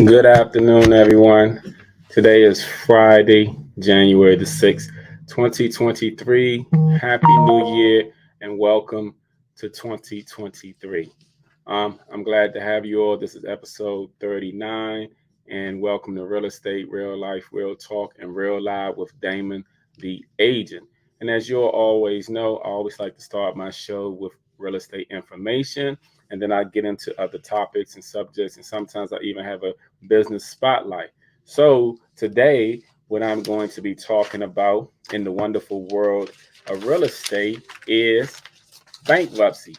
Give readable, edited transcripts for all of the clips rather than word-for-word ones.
Good afternoon, everyone. Today is Friday, January the 6th, 2023. Happy New Year and welcome to 2023. I'm glad to have you all. This is episode 39, and welcome to Real Estate, Real Life, Real Talk, and Real Live with Damon, the agent. And as you'll always know, I always like to start my show with real estate information, and then I get into other topics and subjects, and sometimes I even have a business spotlight. So today, what I'm going to be talking about in the wonderful world of real estate is bankruptcy,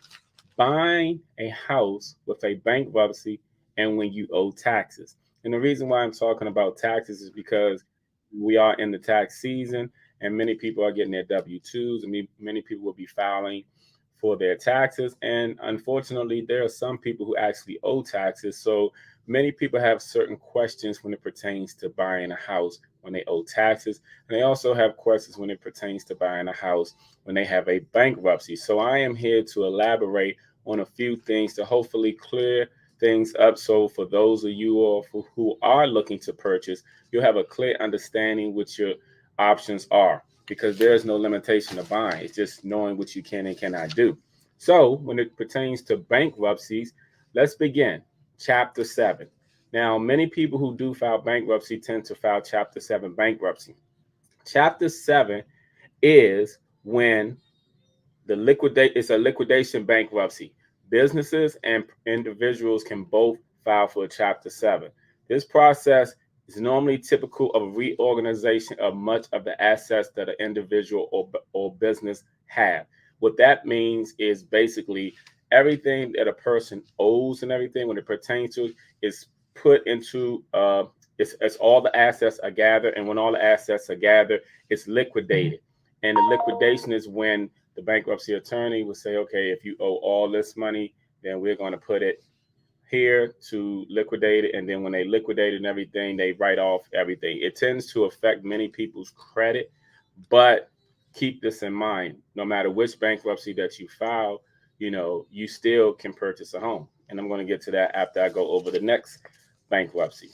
buying a house with a bankruptcy and when you owe taxes. And the reason why I'm talking about taxes is because we are in the tax season and many people are getting their W-2s and many people will be filing for their taxes. And unfortunately, there are some people who actually owe taxes. So many people have certain questions when it pertains to buying a house when they owe taxes. And they also have questions when it pertains to buying a house when they have a bankruptcy. So I am here to elaborate on a few things to hopefully clear things up. So for those of you all who are looking to purchase, you'll have a clear understanding what your options are because there's no limitation to buying. It's just knowing what you can and cannot do. So when it pertains to bankruptcies, let's begin. Chapter 7. Now, many people who do file bankruptcy tend to file Chapter 7 bankruptcy. Chapter 7 is when it's a liquidation bankruptcy. Businesses and individuals can both file for a Chapter 7. This process is normally typical of a reorganization of much of the assets that an individual or business have. What that means is basically everything that a person owes and everything when it pertains to is put into it's all the assets are gathered, and when all the assets are gathered, it's liquidated. And the liquidation is when the bankruptcy attorney will say, okay, if you owe all this money, then we're going to put it here to liquidate it. And then when they liquidate it and everything, they write off everything. It tends to affect many people's credit, but keep this in mind. No matter which bankruptcy that you file, you still can purchase a home. And I'm going to get to that after I go over the next bankruptcy.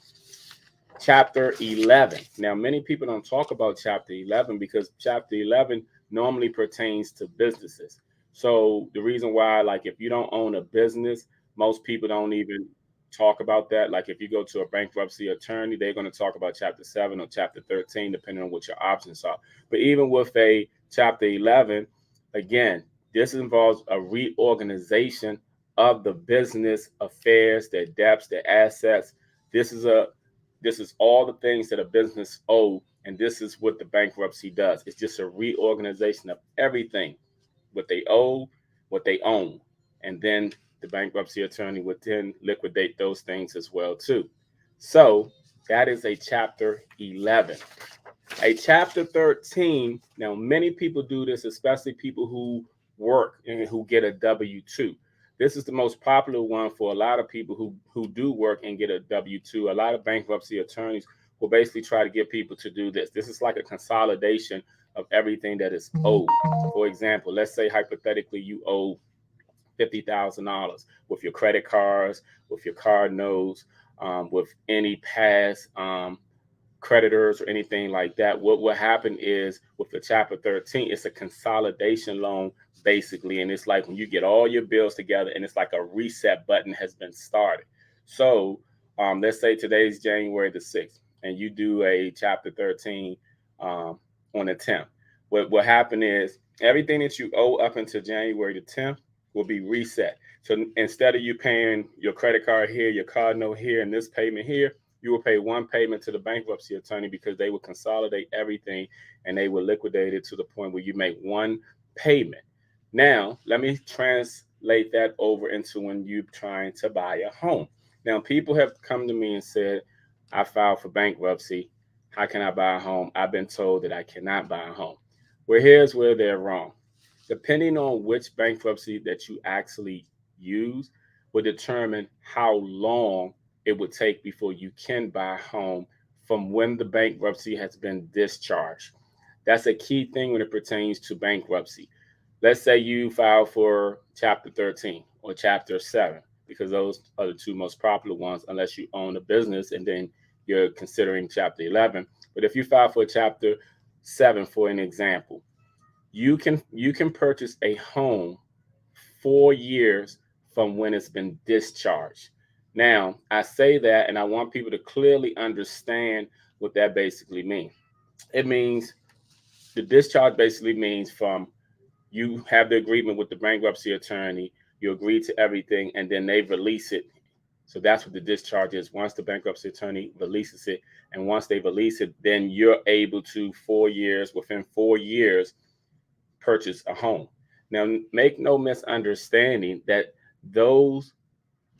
Chapter 11. Now, many people don't talk about Chapter 11 because Chapter 11 normally pertains to businesses. So the reason why, like if you don't own a business, most people don't even talk about that. Like if you go to a bankruptcy attorney, they're going to talk about Chapter 7 or Chapter 13, depending on what your options are. But even with a Chapter 11, again, this involves a reorganization of the business affairs, their debts, their assets. This is all the things that a business owe, and this is what the bankruptcy does. It's just a reorganization of everything, what they owe, what they own, and then the bankruptcy attorney would then liquidate those things as well too. So that is a Chapter 11. A Chapter 13. Now, many people do this, especially people who work and who get a W-2. This is the most popular one for a lot of people who do work and get a W-2. A lot of bankruptcy attorneys will basically try to get people to do this. This is like a consolidation of everything that is owed. For example, let's say hypothetically you owe $50,000 with your credit cards, with your card notes, with any past creditors or anything like that. What will happen is with the Chapter 13, it's a consolidation loan basically. And it's like when you get all your bills together and it's like a reset button has been started. So let's say today's January the 6th and you do a Chapter 13 on the 10th. What happened is everything that you owe up until January the 10th will be reset. So instead of you paying your credit card here, your card note here, and this payment here, you will pay one payment to the bankruptcy attorney because they will consolidate everything and they will liquidate it to the point where you make one payment. Now, let me translate that over into when you're trying to buy a home. Now, people have come to me and said, I filed for bankruptcy. How can I buy a home? I've been told that I cannot buy a home. Well, here's where they're wrong. Depending on which bankruptcy that you actually use will determine how long it would take before you can buy a home from when the bankruptcy has been discharged. That's a key thing when it pertains to bankruptcy. Let's say you file for Chapter 13 or Chapter 7. because those are the two most popular ones, unless you own a business and then you're considering Chapter 11. But if you file for Chapter 7, for an example, you can purchase a home 4 years from when it's been discharged. Now, I say that, and I want people to clearly understand what that basically means. It means the discharge basically means from you have the agreement with the bankruptcy attorney, you agree to everything, and then they release it. So that's what the discharge is. Once the bankruptcy attorney releases it, and once they release it, then you're able to within 4 years, purchase a home. Now, make no misunderstanding that those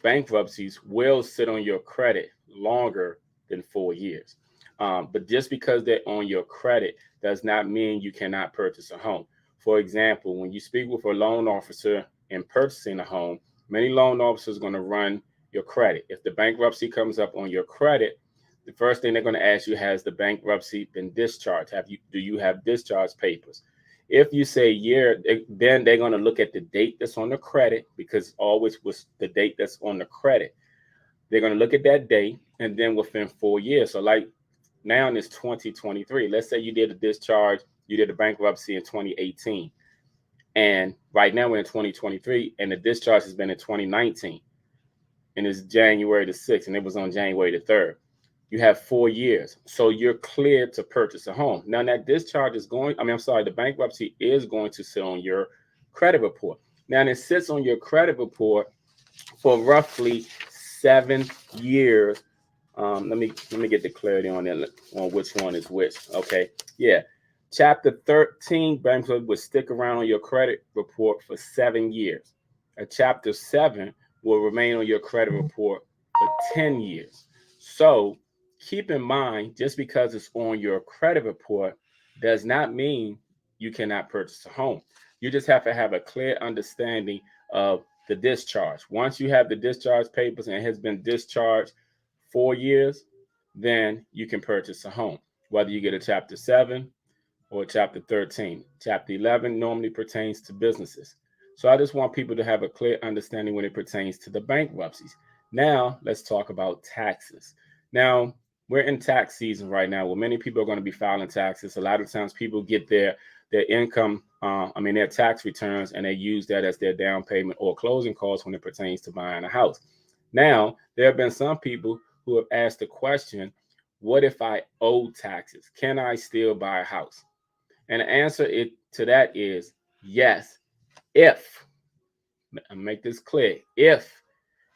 bankruptcies will sit on your credit longer than 4 years. But just because they're on your credit does not mean you cannot purchase a home. For example, when you speak with a loan officer in purchasing a home, many loan officers are going to run your credit. If the bankruptcy comes up on your credit, the first thing they're going to ask you, has the bankruptcy been discharged? Do you have discharge papers? If you say yeah, then they're going to look at the date that's on the credit, because always was the date that's on the credit. They're going to look at that date, and then within 4 years. So like now it's 2023. Let's say you did a discharge, you did a bankruptcy in 2018. And right now we're in 2023, and the discharge has been in 2019. And it's January the 6th, and it was on January the 3rd. You have 4 years. So you're cleared to purchase a home. Now that discharge is the bankruptcy is going to sit on your credit report. Now it sits on your credit report for roughly 7 years. Let me get the clarity on that, on which one is which. Okay. Yeah. Chapter 13 bankruptcy would stick around on your credit report for 7 years. A Chapter 7 will remain on your credit report for 10 years. So keep in mind, just because it's on your credit report does not mean you cannot purchase a home. You just have to have a clear understanding of the discharge. Once you have the discharge papers and it has been discharged 4 years, then you can purchase a home, whether you get a Chapter 7 or Chapter 13. Chapter 11 normally pertains to businesses. So I just want people to have a clear understanding when it pertains to the bankruptcies. Now, let's talk about taxes. Now, we're in tax season right now, where many people are going to be filing taxes. A lot of times people get their income, their tax returns, and they use that as their down payment or closing costs when it pertains to buying a house. Now, there have been some people who have asked the question, what if I owe taxes? Can I still buy a house? And the answer to that is yes, if, I'll make this clear, if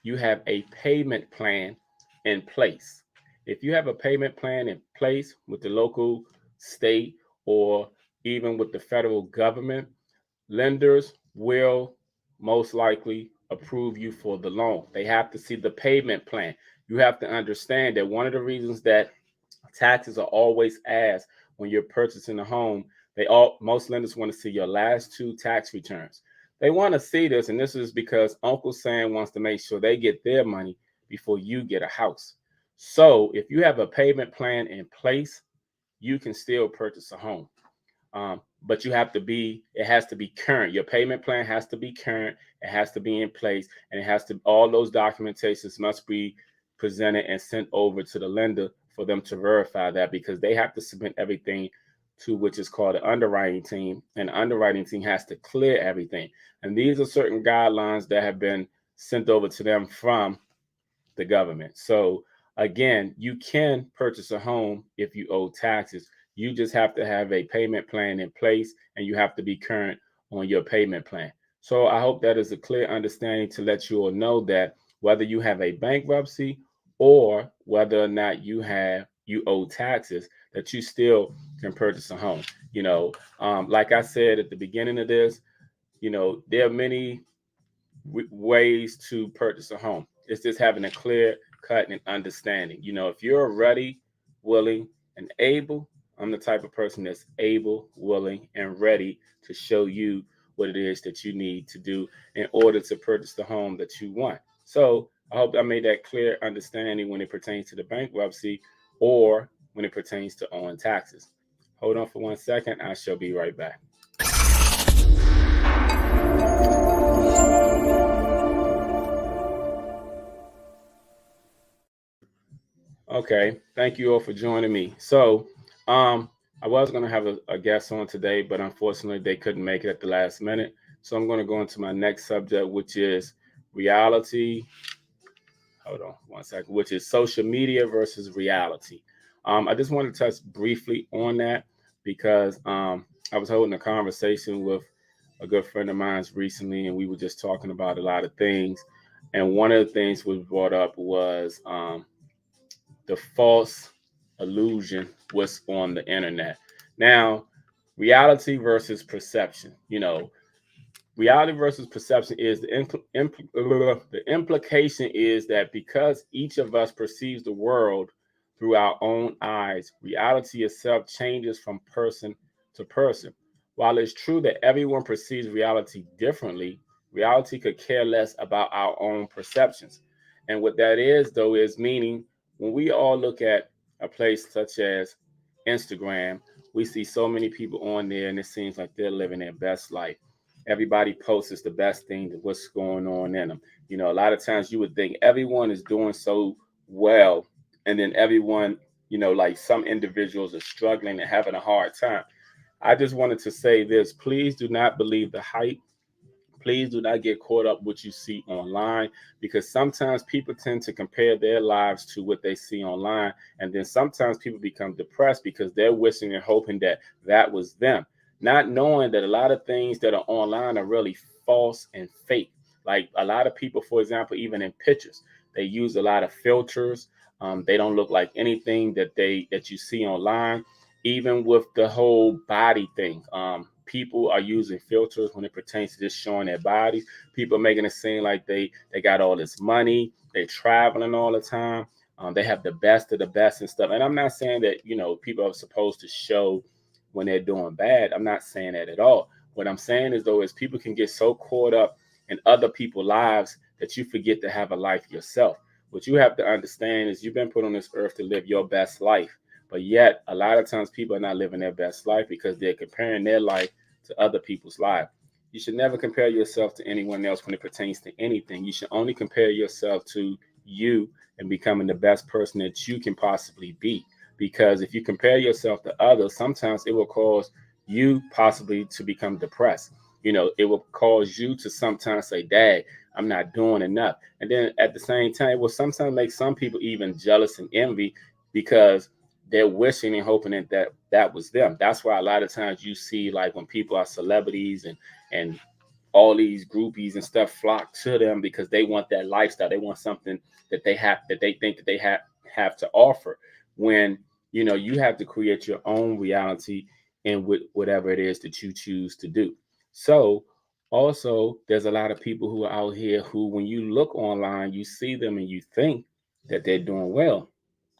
you have a payment plan in place. If you have a payment plan in place with the local, state, or even with the federal government, lenders will most likely approve you for the loan. They have to see the payment plan. You have to understand that one of the reasons that taxes are always asked when you're purchasing a home, most lenders want to see your last 2 tax returns. They want to see this, and this is because Uncle Sam wants to make sure they get their money before you get a house. So if you have a payment plan in place, you can still purchase a home. But it has to be current. Your payment plan has to be current. It has to be in place, and all those documentations must be presented and sent over to the lender for them to verify that, because they have to submit everything to which is called the underwriting team, and the underwriting team has to clear everything. And these are certain guidelines that have been sent over to them from the government. So again, you can purchase a home if you owe taxes. You just have to have a payment plan in place, and you have to be current on your payment plan. So I hope that is a clear understanding to let you all know that whether you have a bankruptcy or whether or not you owe taxes, that you still can purchase a home. Like I said at the beginning of this, there are many ways to purchase a home. It's just having a clear cut and understanding. If you're ready, willing, and able, I'm the type of person that's able, willing, and ready to show you what it is that you need to do in order to purchase the home that you want. So I hope I made that clear understanding when it pertains to the bankruptcy or when it pertains to owing taxes. Hold on for 1 second. I shall be right back. Okay, thank you all for joining me. So, I was going to have a guest on today, but unfortunately, they couldn't make it at the last minute. So, I'm going to go into my next subject, which is reality. Hold on one second, which is social media versus reality. I just want to touch briefly on that because I was holding a conversation with a good friend of mine recently, and we were just talking about a lot of things. And one of the things was brought up was the false illusion what's on the internet. Now, reality versus perception. Reality versus perception is the implication is that because each of us perceives the world through our own eyes, reality itself changes from person to person. While it's true that everyone perceives reality differently, reality could care less about our own perceptions. And what that is, though, is meaning when we all look at a place such as Instagram, we see so many people on there, and it seems like they're living their best life. Everybody posts the best thing that what's going on in them. A lot of times you would think everyone is doing so well, and then everyone, like some individuals are struggling and having a hard time. I just wanted to say this: please do not believe the hype. Please do not get caught up what you see online, because sometimes people tend to compare their lives to what they see online, and then sometimes people become depressed because they're wishing and hoping that that was them, not knowing that a lot of things that are online are really false and fake. Like a lot of people, for example, even in pictures, they use a lot of filters. They don't look like anything that you see online. Even with the whole body thing, people are using filters when it pertains to just showing their bodies. People are making it seem like they got all this money, they're traveling all the time, they have the best of the best and stuff. And I'm not saying that people are supposed to show when they're doing bad. I'm not saying that at all. What I'm saying is, though, is people can get so caught up in other people's lives that you forget to have a life yourself. What you have to understand is you've been put on this earth to live your best life. But yet, a lot of times people are not living their best life because they're comparing their life to other people's lives. You should never compare yourself to anyone else when it pertains to anything. You should only compare yourself to you and becoming the best person that you can possibly be. Because if you compare yourself to others, sometimes it will cause you possibly to become depressed. It will cause you to sometimes say, Dad, I'm not doing enough. And then at the same time, it will sometimes make some people even jealous and envy because they're wishing and hoping that was them. That's why a lot of times you see, like, when people are celebrities and all these groupies and stuff flock to them because they want that lifestyle. They want something that they think that they have to offer. When you have to create your own reality in whatever it is that you choose to do. So also, there's a lot of people who are out here who, when you look online, you see them and you think that they're doing well,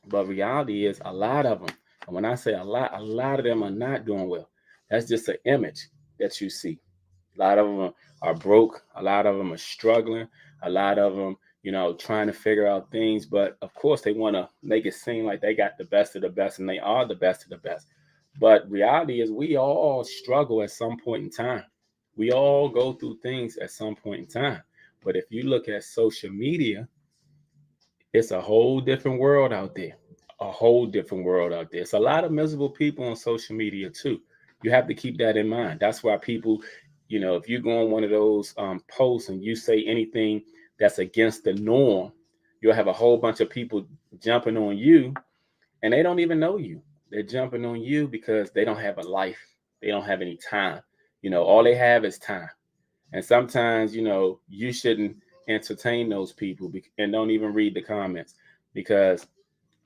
but reality is a lot of them. And when I say a lot of them are not doing well. That's just an image that you see. A lot of them are broke. A lot of them are struggling. A lot of them, trying to figure out things. But of course, they want to make it seem like they got the best of the best and they are the best of the best. But reality is, we all struggle at some point in time. We all go through things at some point in time. But if you look at social media, it's a whole different world out there. A whole different world out there. It's a lot of miserable people on social media too. You have to keep that in mind. That's why people, if you go on one of those posts and you say anything that's against the norm, you'll have a whole bunch of people jumping on you, and they don't even know you. They're jumping on you because they don't have a life. They don't have any time. All they have is time. And sometimes, you shouldn't entertain those people and don't even read the comments, because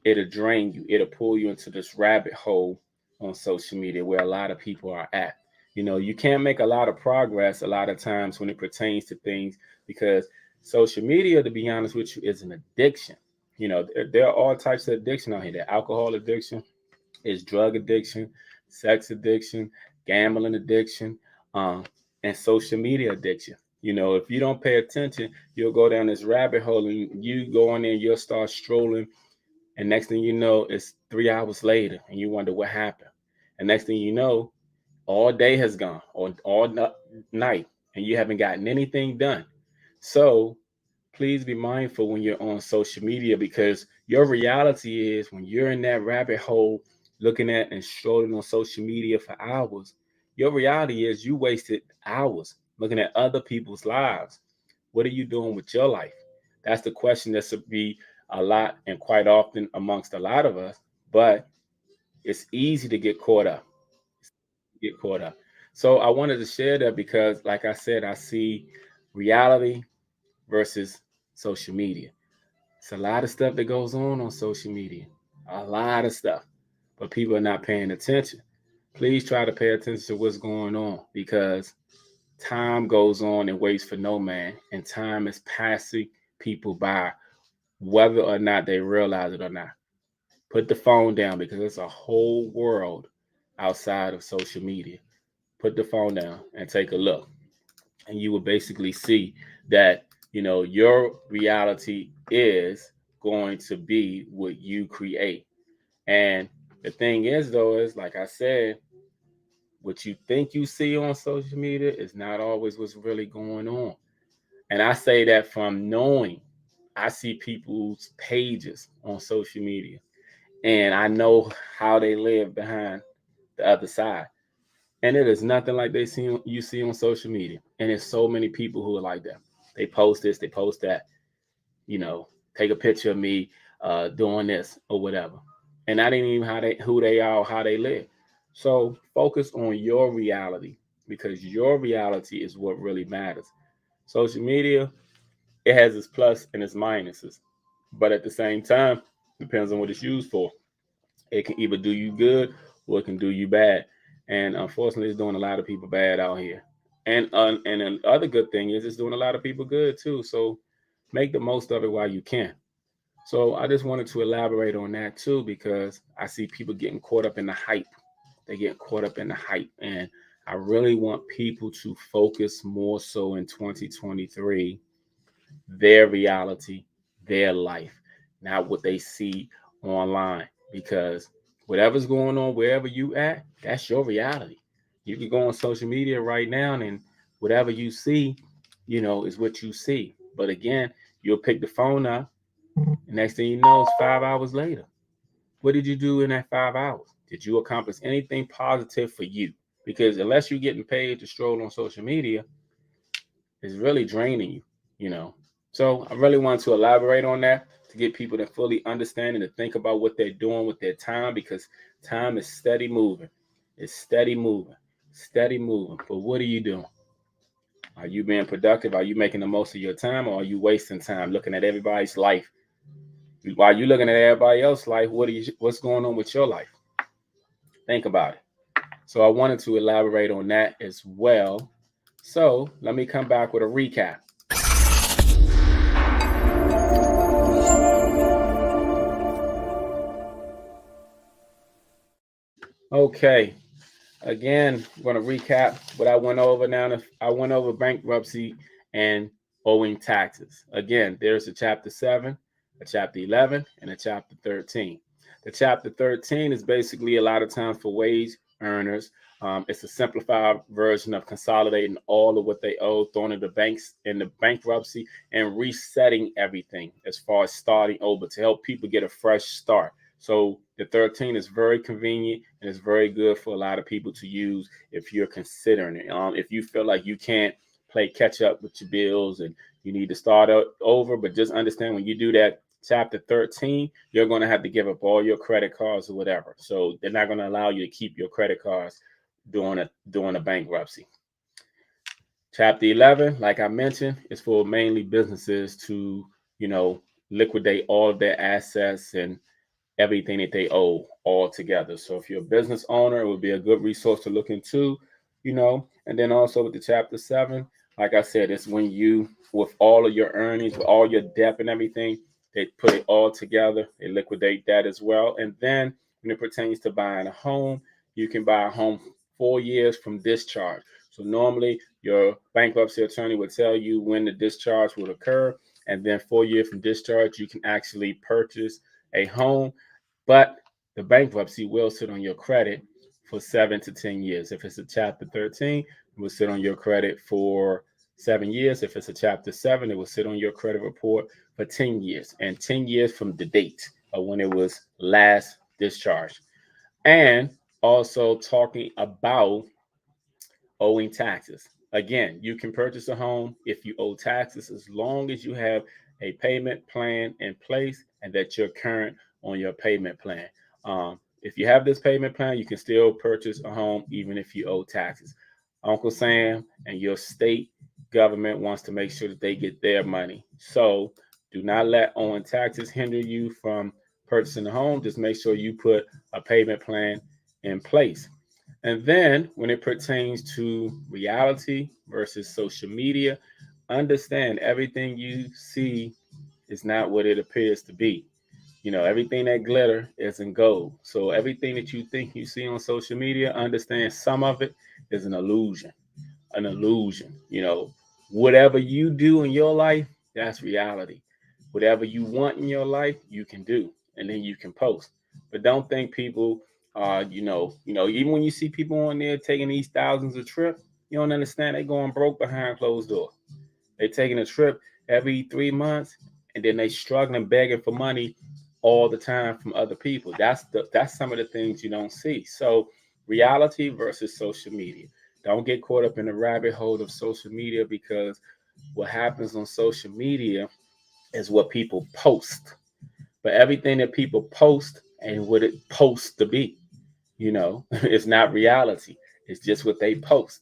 it'll drain you. It'll pull you into this rabbit hole on social media where a lot of people are at. You can't make a lot of progress a lot of times when it pertains to things, because social media, to be honest with you, is an addiction. There are all types of addiction out here. The alcohol addiction, is drug addiction, sex addiction, gambling addiction, um, and social media addiction. If you don't pay attention, you'll go down this rabbit hole and you go in there and you'll start strolling. And next thing you know, it's 3 hours later and you wonder what happened. And next thing you know, all day has gone or all night and you haven't gotten anything done. So please be mindful when you're on social media, because your reality is when you're in that rabbit hole looking at and strolling on social media for hours, your reality is you wasted hours looking at other people's lives. What are you doing with your life? That's the question that should be a lot and quite often amongst a lot of us, but it's easy to get caught up. Get caught up. So I wanted to share that because, like I said, I see reality versus social media. It's a lot of stuff that goes on social media, a lot of stuff, but people are not paying attention. Please try to pay attention to what's going on, because time goes on and waits for no man, and time is passing people by, whether or not they realize it or not. Put the phone down, because there's a whole world outside of social media. Put the phone down and take a look, and you will basically see that your reality is going to be what you create. And the thing is, though, is like I said, what you think you see on social media is not always what's really going on. And I say that from knowing, I see people's pages on social media, and I know how they live behind the other side. And it is nothing like you see on social media. And there's so many people who are like that. They post this, they post that, you know, take a picture of me doing this or whatever. And I didn't even who they are or how they live. So focus on your reality, because your reality is what really matters. Social media, it has its plus and its minuses. But at the same time, depends on what it's used for. It can either do you good or it can do you bad. And unfortunately, it's doing a lot of people bad out here. And the other good thing is it's doing a lot of people good too. So make the most of it while you can. So I just wanted to elaborate on that too, because I see people getting caught up in the hype. They get caught up in the hype. And I really want people to focus more so in 2023, their reality, their life, not what they see online. Because whatever's going on wherever you at, that's your reality. You can go on social media right now, and whatever you see, is what you see. But again, you'll pick the phone up, and next thing you know, it's 5 hours later. What did you do in that 5 hours? Did you accomplish anything positive for you? Because unless you're getting paid to stroll on social media, it's really draining you, you know. So I really want to elaborate on that to get people to fully understand and to think about what they're doing with their time, because time is steady moving. It's steady moving, steady moving. But what are you doing? Are you being productive? Are you making the most of your time, or are you wasting time looking at everybody's life? While you looking at everybody else's life, what's going on with your life? Think about it. So I wanted to elaborate on that as well. So let me come back with a recap. Okay, again, I'm going to recap what I went over now. I went over bankruptcy and owing taxes. Again, there's a chapter 7, a chapter 11, and a chapter 13. The chapter 13 is basically a lot of times for wage earners. It's a simplified version of consolidating all of what they owe, throwing in the banks in the bankruptcy, and resetting everything as far as starting over to help people get a fresh start. So the 13 is very convenient and it's very good for a lot of people to use if you're considering it. If you feel like you can't play catch up with your bills and you need to start over, but just understand when you do that chapter 13, you're going to have to give up all your credit cards or whatever. So they're not going to allow you to keep your credit cards during a bankruptcy. Chapter 11, like I mentioned, is for mainly businesses to, liquidate all of their assets and everything that they owe all together. So if you're a business owner, it would be a good resource to look into, And then also with the chapter 7, like I said, it's when you, with all of your earnings, with all your debt and everything, they put it all together, they liquidate that as well. And then when it pertains to buying a home, you can buy a home 4 years from discharge. So normally your bankruptcy attorney would tell you when the discharge would occur. And then 4 years from discharge, you can actually purchase a home, but the bankruptcy will sit on your credit for 7 to 10 years. If it's a chapter 13, it will sit on your credit for 7 years. If it's a Chapter 7, it will sit on your credit report for 10 years, and 10 years from the date of when it was last discharged. And also talking about owing taxes. Again, you can purchase a home if you owe taxes as long as you have a payment plan in place and that you're current on your payment plan. If you have this payment plan, you can still purchase a home even if you owe taxes. Uncle Sam and your state government wants to make sure that they get their money. So do not let owing taxes hinder you from purchasing a home. Just make sure you put a payment plan in place. And then when it pertains to reality versus social media, understand everything you see is not what it appears to be. Everything that glitter isn't gold. So everything that you think you see on social media, understand some of it is an illusion. An illusion. Whatever you do in your life, that's reality. Whatever you want in your life, you can do, and then you can post. But don't think people even when you see people on there taking these thousands of trips, you don't understand they going broke behind closed door. They taking a trip every 3 months, and then they struggling begging for money all the time from other people. That's some of the things you don't see. So reality versus social media. Don't get caught up in the rabbit hole of social media, because what happens on social media is what people post. But everything that people post ain't what it posts to be. It's not reality. It's just what they post.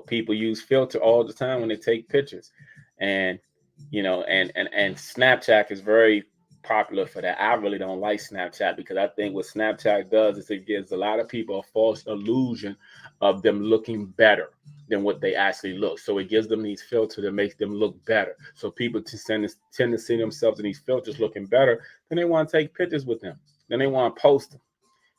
People use filter all the time when they take pictures. And and Snapchat is very popular for that. I really don't like Snapchat, because I think what Snapchat does is it gives a lot of people a false illusion of them looking better than what they actually look. So it gives them these filters that makes them look better. So people tend to see themselves in these filters looking better. Then they want to take pictures with them. Then they want to post them.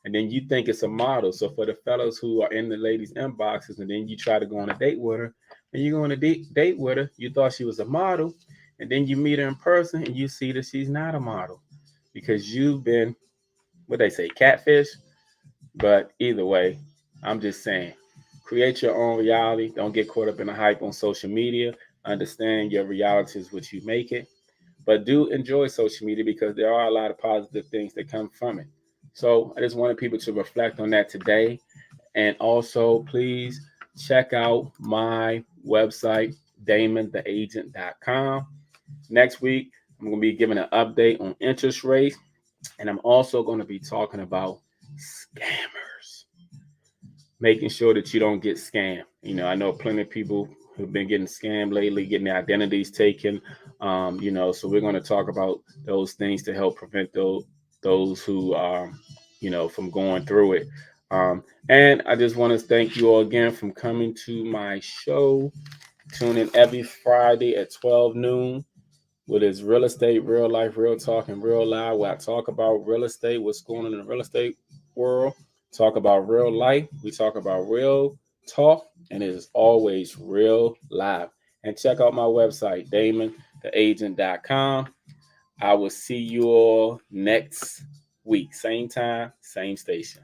And then you think it's a model. So for the fellows who are in the ladies' inboxes, and then you try to go on a date with her, and you go on a date with her, you thought she was a model, and then you meet her in person, and you see that she's not a model, because you've been, what they say, catfish. But either way, I'm just saying, create your own reality. Don't get caught up in the hype on social media. Understand your reality is what you make it. But do enjoy social media, because there are a lot of positive things that come from it. So I just wanted people to reflect on that today. And also, please check out my website, damontheagent.com. Next week, I'm going to be giving an update on interest rates. And I'm also going to be talking about scammers, making sure that you don't get scammed. I know plenty of people who've been getting scammed lately, getting their identities taken. So we're going to talk about those things to help prevent those who are, from going through it. And I just want to thank you all again for coming to my show. Tune in every Friday at 12 noon. With his real estate, real life, real talk, and real live, where I talk about real estate, what's going on in the real estate world, talk about real life, we talk about real talk, and it is always real live. And check out my website, damontheagent.com. I will see you all next week. Same time, same station.